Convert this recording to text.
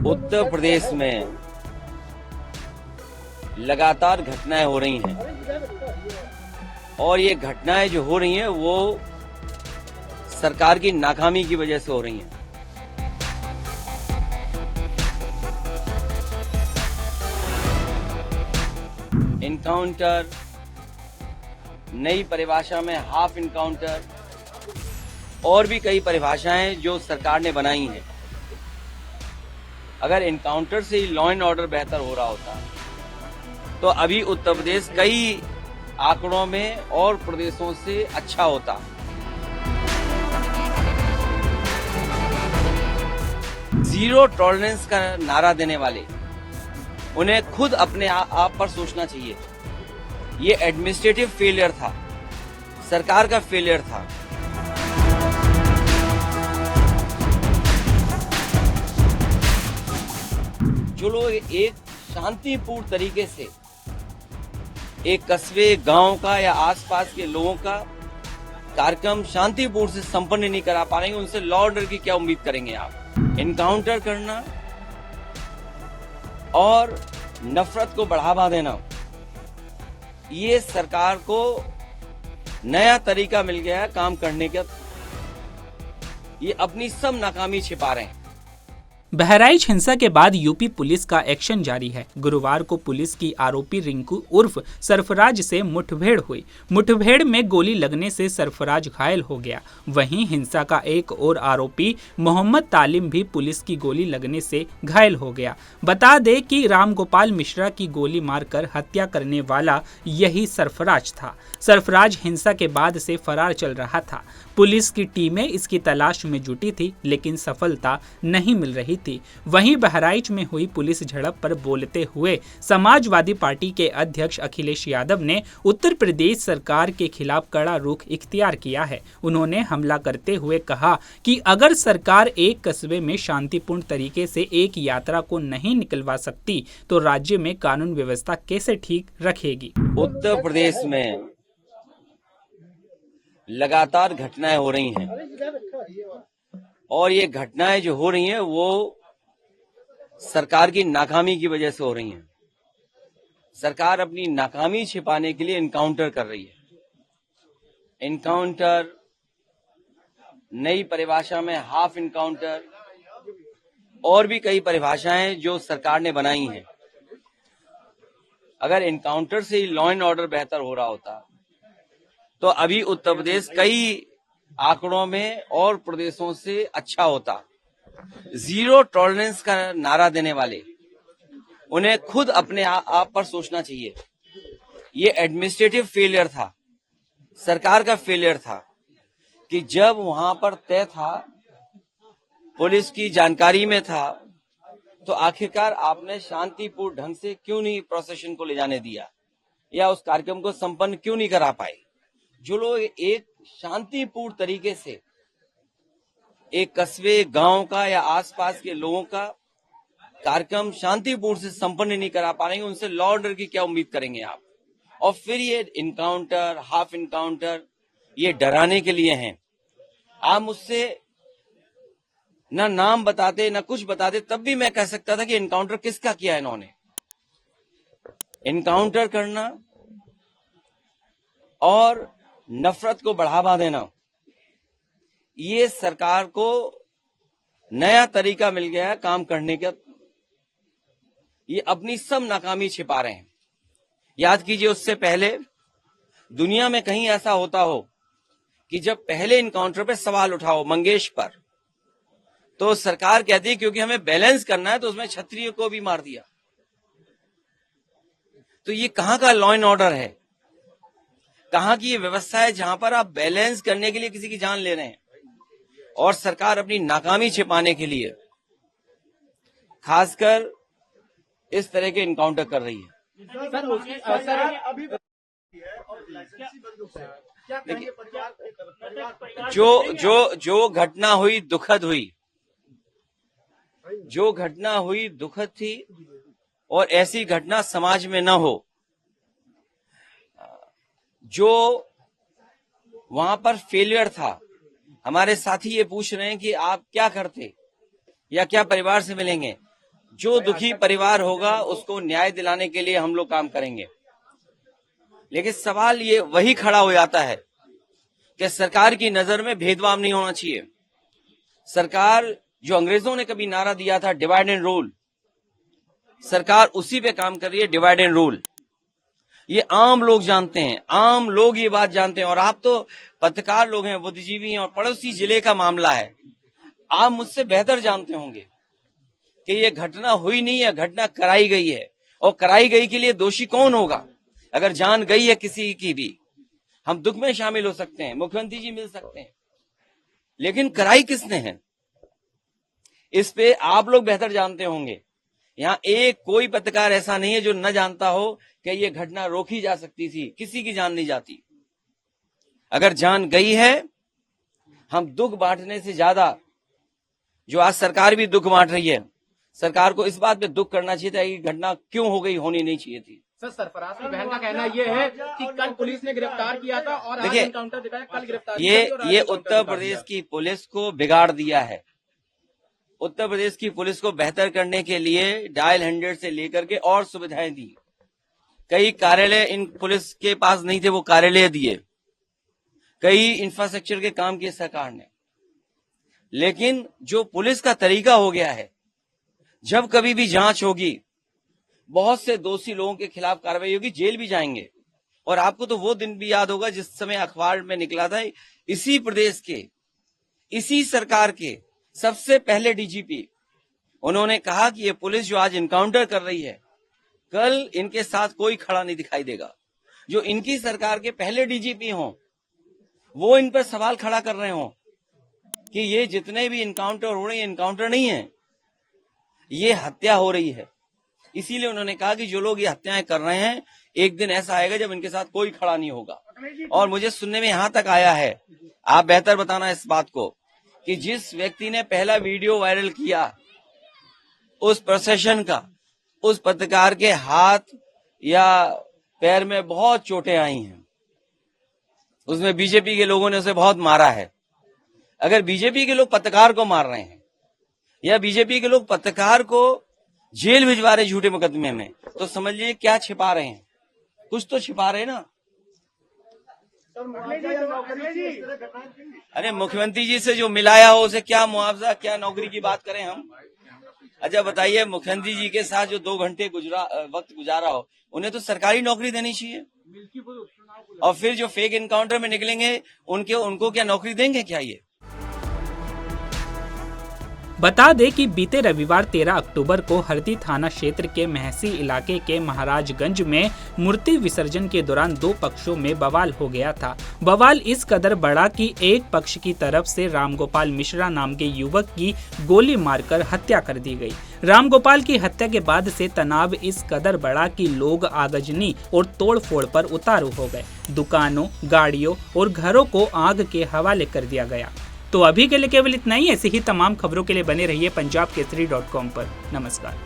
उत्तर प्रदेश में लगातार घटनाएं हो रही हैं और ये घटनाएं जो हो रही हैं वो सरकार की नाकामी की वजह से हो रही हैं। इनकाउंटर, नई परिभाषा में हाफ इनकाउंटर और भी कई परिभाषाएं जो सरकार ने बनाई हैं। अगर इनकाउंटर से ही लॉ एंड ऑर्डर बेहतर हो रहा होता तो अभी उत्तर प्रदेश कई आंकड़ों में और प्रदेशों से अच्छा होता। जीरो टॉलरेंस का नारा देने वाले उन्हें खुद अपने आप पर सोचना चाहिए। ये एडमिनिस्ट्रेटिव फेलियर था, सरकार का फेलियर था। जो लोग एक शांतिपूर्ण तरीके से एक कस्बे, गांव का या आसपास के लोगों का कार्यक्रम शांतिपूर्ण से संपन्न नहीं करा पा रहे हैं, उनसे लॉ ऑर्डर की क्या उम्मीद करेंगे आप? इनकाउंटर करना और नफरत को बढ़ावा देना, ये सरकार को नया तरीका मिल गया है काम करने का। ये अपनी सब नाकामी छिपा रहे हैं। बहराइच हिंसा के बाद यूपी पुलिस का एक्शन जारी है। गुरुवार को पुलिस की आरोपी रिंकू उर्फ सरफराज से मुठभेड़ हुई। मुठभेड़ में गोली लगने से सरफराज घायल हो गया। वहीं हिंसा का एक और आरोपी मोहम्मद तालिम भी पुलिस की गोली लगने से घायल हो गया। बता दें कि रामगोपाल मिश्रा की गोली मारकर हत्या करने वाला यही सरफराज था। सरफराज हिंसा के बाद से फरार चल रहा था। पुलिस की टीमें इसकी तलाश में जुटी थी, लेकिन सफलता नहीं मिल रही थी। वहीं बहराइच में हुई पुलिस झड़प पर बोलते हुए समाजवादी पार्टी के अध्यक्ष अखिलेश यादव ने उत्तर प्रदेश सरकार के खिलाफ कड़ा रुख इख्तियार किया है। उन्होंने हमला करते हुए कहा कि अगर सरकार एक कस्बे में शांतिपूर्ण तरीके से एक यात्रा को नहीं निकलवा सकती तो राज्य में कानून व्यवस्था कैसे ठीक रखेगी। उत्तर प्रदेश में लगातार घटनाएं हो रही हैं और ये घटनाएं जो हो रही हैं वो सरकार की नाकामी की वजह से हो रही हैं। सरकार अपनी नाकामी छिपाने के लिए इनकाउंटर कर रही है। इनकाउंटर, नई परिभाषा में हाफ इनकाउंटर और भी कई परिभाषाएं जो सरकार ने बनाई हैं। अगर इनकाउंटर से ही लॉ एंड ऑर्डर बेहतर हो रहा होता तो अभी उत्तर प्रदेश कई आंकड़ों में और प्रदेशों से अच्छा होता। जीरो टॉलरेंस का नारा देने वाले उन्हें खुद अपने आप पर सोचना चाहिए। ये एडमिनिस्ट्रेटिव फेलियर था, सरकार का फेलियर था कि जब वहां पर तय था, पुलिस की जानकारी में था, तो आखिरकार आपने शांतिपूर्ण ढंग से क्यों नहीं प्रोसेशन को ले जाने दिया या उस कार्यक्रम को संपन्न क्यों नहीं करा पाए? जो लोग एक शांतिपूर्ण तरीके से एक कस्बे, गांव का या आसपास के लोगों का कार्यक्रम शांतिपूर्ण से संपन्न नहीं करा पा रहे हैं, उनसे लॉ ऑर्डर की क्या उम्मीद करेंगे आप? और फिर ये इनकाउंटर, हाफ इनकाउंटर, ये डराने के लिए हैं। आप मुझसे ना नाम बताते ना कुछ बताते, तब भी मैं कह सकता था कि इनकाउंटर किसका किया इन्होंने। इनकाउंटर करना और नफरत को बढ़ावा देना, ये सरकार को नया तरीका मिल गया है काम करने का। ये अपनी सब नाकामी छिपा रहे हैं। याद कीजिए, उससे पहले दुनिया में कहीं ऐसा होता हो कि जब पहले इनकाउंटर पे सवाल उठाओ मंगेश पर, तो सरकार कहती है क्योंकि हमें बैलेंस करना है तो उसमें क्षत्रिय को भी मार दिया। तो ये कहां का लॉ एंड ऑर्डर है? कहां की ये व्यवस्था है जहां पर आप बैलेंस करने के लिए किसी की जान ले रहे हैं? और सरकार अपनी नाकामी छिपाने के लिए खासकर इस तरह के इनकाउंटर कर रही है। जो घटना हुई दुखद हुई, जो घटना हुई दुखद थी और ऐसी घटना समाज में न हो। जो वहां पर फेलियर था, हमारे साथी ये पूछ रहे हैं कि आप क्या करते या क्या परिवार से मिलेंगे। जो दुखी परिवार होगा उसको न्याय दिलाने के लिए हम लोग काम करेंगे। लेकिन सवाल ये वही खड़ा हो जाता है कि सरकार की नजर में भेदभाव नहीं होना चाहिए। सरकार जो अंग्रेजों ने कभी नारा दिया था डिवाइड एंड रूल, सरकार उसी पे काम कर रही है, डिवाइड एंड रूल। ये आम लोग जानते हैं, आम लोग ये बात जानते हैं। और आप तो पत्रकार लोग हैं, बुद्धिजीवी हैं, और पड़ोसी जिले का मामला है, आप मुझसे बेहतर जानते होंगे कि ये घटना हुई नहीं है, घटना कराई गई है। और कराई गई के लिए दोषी कौन होगा? अगर जान गई है किसी की भी, हम दुख में शामिल हो सकते हैं, मुख्यमंत्री जी मिल सकते हैं, लेकिन कराई किसने है इस पे आप लोग बेहतर जानते होंगे। यहाँ एक कोई पत्रकार ऐसा नहीं है जो न जानता हो कि ये घटना रोकी जा सकती थी। किसी की जान नहीं जाती। अगर जान गई है, हम दुख बांटने से ज्यादा, जो आज सरकार भी दुख बांट रही है, सरकार को इस बात पे दुख करना चाहिए था कि घटना क्यों हो गई, होनी नहीं चाहिए थी। सर, सरफराज की बहन का कहना यह है कि कल पुलिस ने गिरफ्तार किया था और आज देखिए, एनकाउंटर दिखाया, कल गिरफ्तार ये उत्तर प्रदेश की पुलिस को बिगाड़ दिया है। उत्तर प्रदेश की पुलिस को बेहतर करने के लिए डायल 100 से लेकर के और सुविधाएं दी। कई कार्यालय इन पुलिस के पास नहीं थे, वो कार्यालय दिए। कई इंफ्रास्ट्रक्चर के काम किए सरकार ने। लेकिन जो पुलिस का तरीका हो गया है, जब कभी भी जांच होगी, बहुत से दोषी लोगों के खिलाफ कार्रवाई होगी, जेल भी जाएंगे। और आपको तो वो दिन भी याद होगा जिस समय अखबार में निकला था, इसी प्रदेश के, इसी सरकार के सबसे पहले डीजीपी, उन्होंने कहा कि ये पुलिस जो आज इनकाउंटर कर रही है, कल इनके साथ कोई खड़ा नहीं दिखाई देगा। जो इनकी सरकार के पहले डीजीपी हों, वो इन पर सवाल खड़ा कर रहे हों कि ये जितने भी इनकाउंटर हो रहे हैं, इनकाउंटर नहीं है, ये हत्या हो रही है। इसीलिए उन्होंने कहा कि जो लोग ये हत्याएं कर रहे हैं, एक दिन ऐसा आएगा जब इनके साथ कोई खड़ा नहीं होगा। और मुझे सुनने में यहां तक आया है, आप बेहतर बताना इस बात को, कि जिस व्यक्ति ने पहला वीडियो वायरल किया उस प्रोसेशन का, उस पत्रकार के हाथ या पैर में बहुत चोटें आई हैं। उसमें बीजेपी के लोगों ने उसे बहुत मारा है। अगर बीजेपी के लोग पत्रकार को मार रहे हैं या बीजेपी के लोग पत्रकार को जेल भिजवा रहे झूठे मुकदमे में, तो समझ लीजिए क्या छिपा रहे हैं, कुछ तो छिपा रहे हैं ना। अरे मुख्यमंत्री जी से जो मिलाया हो उसे क्या मुआवजा, क्या नौकरी की बात करें हम? अच्छा बताइए, मुख्यमंत्री जी के साथ जो 2 घंटे वक्त गुजारा हो, उन्हें तो सरकारी नौकरी देनी चाहिए। और फिर जो फेक एनकाउंटर में निकलेंगे, उनको क्या नौकरी देंगे क्या ये? बता दें कि बीते रविवार 13 अक्टूबर को हरदी थाना क्षेत्र के महसी इलाके के महाराजगंज में मूर्ति विसर्जन के दौरान 2 पक्षों में बवाल हो गया था। बवाल इस कदर बढ़ा कि एक पक्ष की तरफ से रामगोपाल मिश्रा नाम के युवक की गोली मारकर हत्या कर दी गई। रामगोपाल की हत्या के बाद से तनाव इस कदर बढ़ा कि लोग आगजनी और तोड़फोड़ पर उतारू हो गए। दुकानों, गाड़ियों और घरों को आग के हवाले कर दिया गया। तो अभी के लिए केवल इतना ही। ऐसी ही तमाम खबरों के लिए बने रहिए पंजाबकेसरी.com पर। नमस्कार।